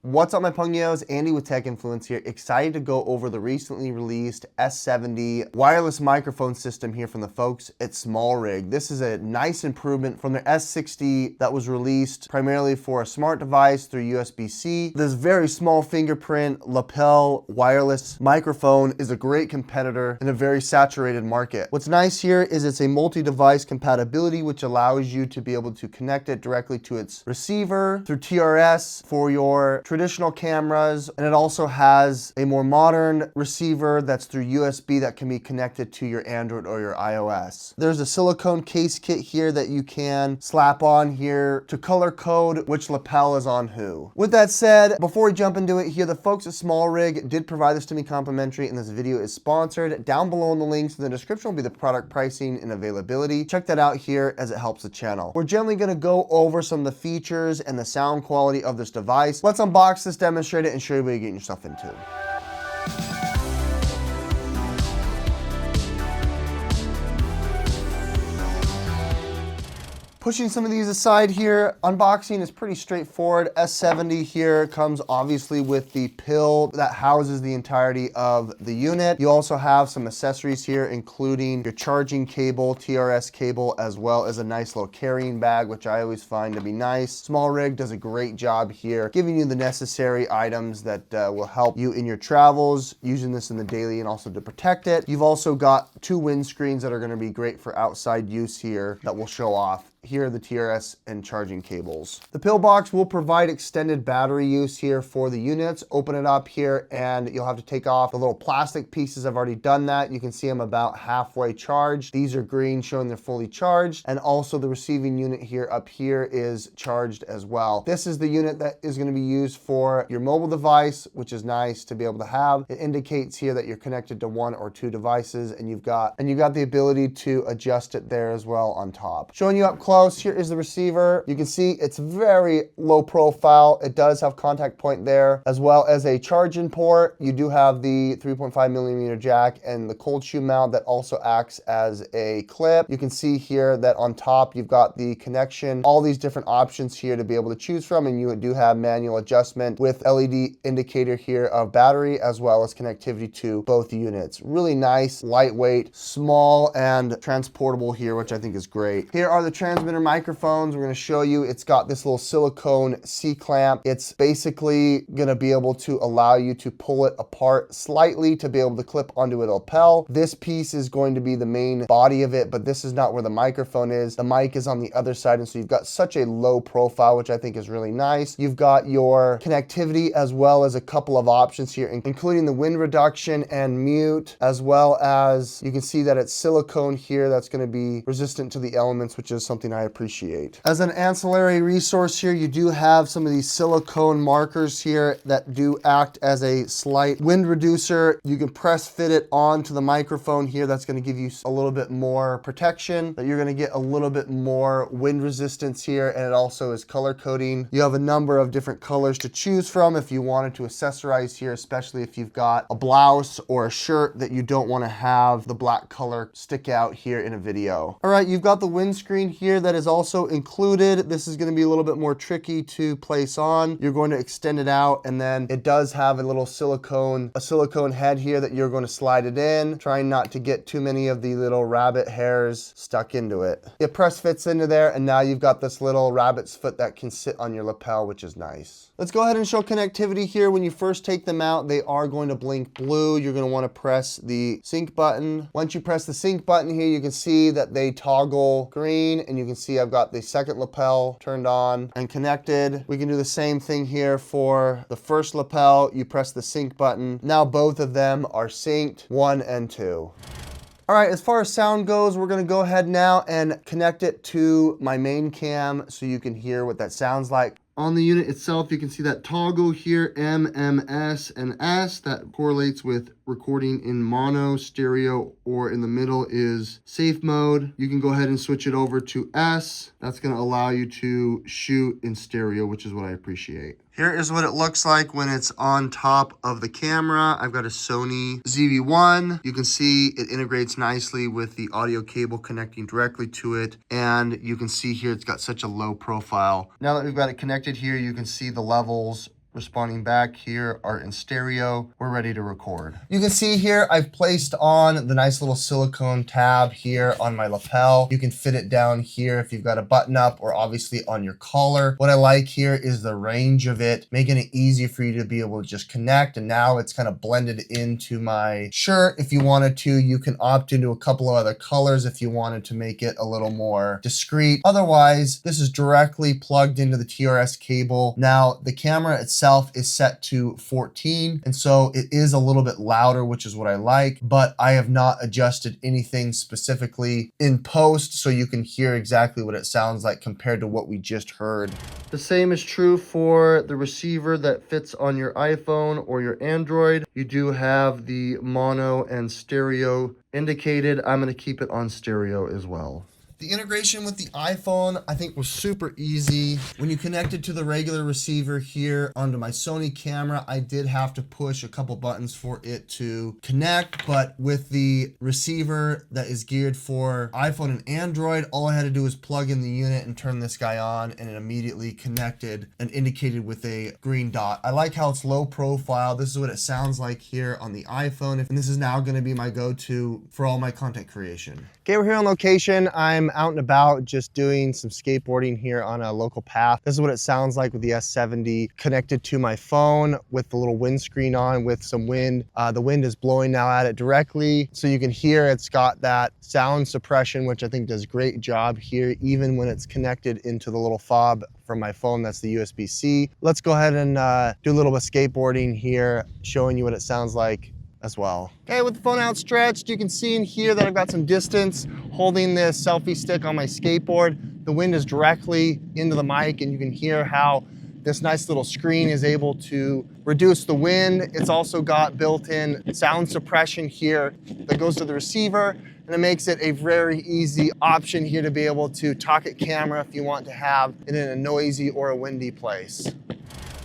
What's up, my Pungios? Andy with Tech Influence here. Excited to go over the recently released S70 wireless microphone system here from the folks at SmallRig. This is a nice improvement from their S60 that was released primarily for a smart device through USB-C. This very small fingerprint lapel wireless microphone is a great competitor in a very saturated market. What's nice here is it's a multi-device compatibility, which allows you to be able to connect it directly to its receiver through TRS for your traditional cameras, and it also has a more modern receiver that's through USB that can be connected to your Android or your iOS. There's a silicone case kit here that you can slap on here to color code which lapel is on who. With that said, before we jump into it here, the folks at SmallRig did provide this to me complimentary, and this video is sponsored. Down below in the links in the description will be the product pricing and availability. Check that out here as it helps the channel. We're generally going to go over some of the features and the sound quality of this device. Let's unbox this, demonstrate it, and show you what you're getting yourself into. Pushing some of these aside here, unboxing is pretty straightforward. S70 here comes obviously with the pill that houses the entirety of the unit. You also have some accessories here, including your charging cable, TRS cable, as well as a nice little carrying bag, which I always find to be nice. SmallRig does a great job here, giving you the necessary items that will help you in your travels, using this in the daily and also to protect it. You've also got two windscreens that are gonna be great for outside use here that will show off. Here are the TRS and charging cables. The pill box will provide extended battery use here for the units. Open it up here and you'll have to take off the little plastic pieces. I've already done that. You can see them about halfway charged. These are green, showing they're fully charged. And also the receiving unit here up here is charged as well. This is the unit that is going to be used for your mobile device, which is nice to be able to have. It indicates here that you're connected to one or two devices, and you've got the ability to adjust it there as well on top. Showing you up close, here is the receiver. You can see it's very low profile. It does have contact point there, as well as a charging port. You do have the 3.5mm jack and the cold shoe mount that also acts as a clip. You can see here that on top you've got the connection, all these different options here to be able to choose from, and you do have manual adjustment with LED indicator here of battery, as well as connectivity to both units. Really nice, lightweight, small, and transportable here, which I think is great. Here are the transmitter microphones. We're going to show you, it's got this little silicone C-clamp. It's basically going to be able to allow you to pull it apart slightly to be able to clip onto a lapel. This piece is going to be the main body of it, but this is not where the microphone is. The mic is on the other side, and so you've got such a low profile, which I think is really nice. You've got your connectivity as well as a couple of options here, including the wind reduction and mute, as well as you can see that it's silicone here that's going to be resistant to the elements, which is something I appreciate. As an ancillary resource here, you do have some of these silicone markers here that do act as a slight wind reducer. You can press fit it onto the microphone here. That's going to give you a little bit more protection, that you're going to get a little bit more wind resistance here, and it also is color coding. You have a number of different colors to choose from if you wanted to accessorize here, especially if you've got a blouse or a shirt that you don't want to have the black color stick out here in a video. All right, you've got the windscreen here that is also included. This is going to be a little bit more tricky to place on. You're going to extend it out, and then it does have a little silicone head here that you're going to slide it in, trying not to get too many of the little rabbit hairs stuck into it. It press fits into there, and now you've got this little rabbit's foot that can sit on your lapel, which is nice. Let's go ahead and show connectivity here. When you first take them out, they are going to blink blue. You're going to want to press the sync button. Once you press the sync button here, you can see that they toggle green, and you can see I've got the second lapel turned on and connected. We can do the same thing here for the first lapel. You press the sync button. Now both of them are synced, 1 and 2. All right, as far as sound goes, we're gonna go ahead now and connect it to my main cam so you can hear what that sounds like. On the unit itself, you can see that toggle here, M, M, S, and S, that correlates with recording in mono, stereo, or in the middle is safe mode. You can go ahead and switch it over to S. That's going to allow you to shoot in stereo, which is what I appreciate. Here is what it looks like when it's on top of the camera. I've got a Sony ZV-1. You can see it integrates nicely with the audio cable connecting directly to it. And you can see here it's got such a low profile. Now that we've got it connected here, you can see the levels responding back here are in stereo. We're ready to record. You can see here I've placed on the nice little silicone tab here on my lapel. You can fit it down here if you've got a button up, or obviously on your collar. What I like here is the range of it, making it easy for you to be able to just connect, and now it's kind of blended into my shirt. If you wanted to, you can opt into a couple of other colors if you wanted to make it a little more discreet. Otherwise, this is directly plugged into the TRS cable. Now, the camera itself is set to 14, and so it is a little bit louder, which is what I like, but I have not adjusted anything specifically in post so you can hear exactly what it sounds like compared to what we just heard. The same is true for the receiver that fits on your iPhone or your Android. You do have the mono and stereo indicated. I'm going to keep it on stereo as well. The integration with the iPhone, I think, was super easy. When you connect it to the regular receiver here onto my Sony camera, I did have to push a couple buttons for it to connect, but with the receiver that is geared for iPhone and Android, all I had to do was plug in the unit and turn this guy on, and it immediately connected and indicated with a green dot. I like how it's low profile. This is what it sounds like here on the iPhone, and this is now going to be my go-to for all my content creation. Okay, we're here on location. I'm out and about just doing some skateboarding here on a local path. This is what it sounds like with the S70 connected to my phone with the little windscreen on with some wind. The wind is blowing now at it directly, so you can hear it's got that sound suppression, which I think does a great job here, even when it's connected into the little fob from my phone. That's the USB-C. Let's go ahead and do a little bit of skateboarding here, showing you what it sounds like as well. Okay, with the phone outstretched, you can see in here that I've got some distance holding this selfie stick on my skateboard. The wind is directly into the mic, and you can hear how this nice little screen is able to reduce the wind. It's also got built-in sound suppression here that goes to the receiver, and it makes it a very easy option here to be able to talk at camera if you want to have it in a noisy or a windy place.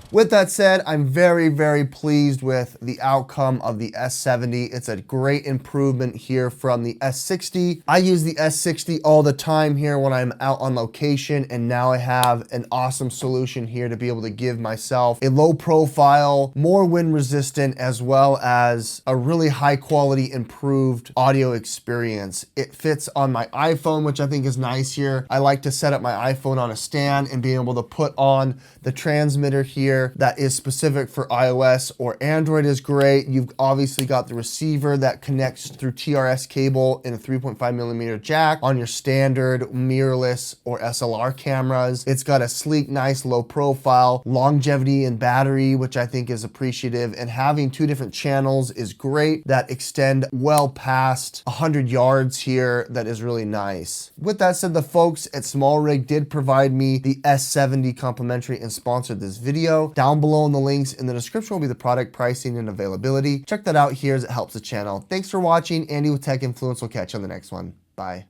With that said, I'm very, very pleased with the outcome of the S70. It's a great improvement here from the S60. I use the S60 all the time here when I'm out on location, and now I have an awesome solution here to be able to give myself a low profile, more wind resistant, as well as a really high quality improved audio experience. It fits on my iPhone, which I think is nice here. I like to set up my iPhone on a stand and be able to put on the transmitter here that is specific for iOS or Android is great. You've obviously got the receiver that connects through TRS cable in a 3.5mm jack on your standard mirrorless or SLR cameras. It's got a sleek, nice low profile, longevity and battery, which I think is appreciative, and having two different channels is great that extend well past 100 yards here. That is really nice. With that said, the folks at SmallRig did provide me the S70 complimentary and sponsored this video. Down below in the links in the description will be the product pricing and availability. Check that out here as it helps the channel. Thanks for watching. Andy with Tech Influence. We'll catch you on the next one. Bye.